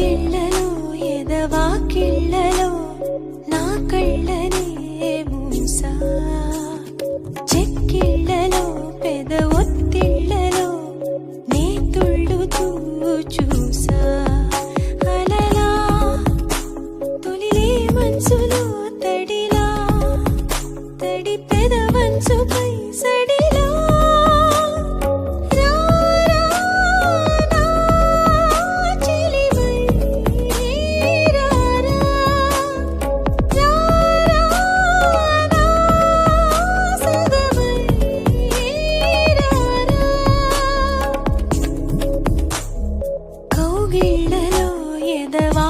కౌగిళ్ళలో ఎదవాకిళ్ళలో నా కళ్ళనే మూసా చెక్కిళ్ళలో పెద ఒత్తిళ్ళలో నే తుళ్ళుతూ చూసా అలలా తొలిలే మనసులో తడిలా తడి పెద వంచుపై సడిలా కౌగిళ్ళలో ఎదవా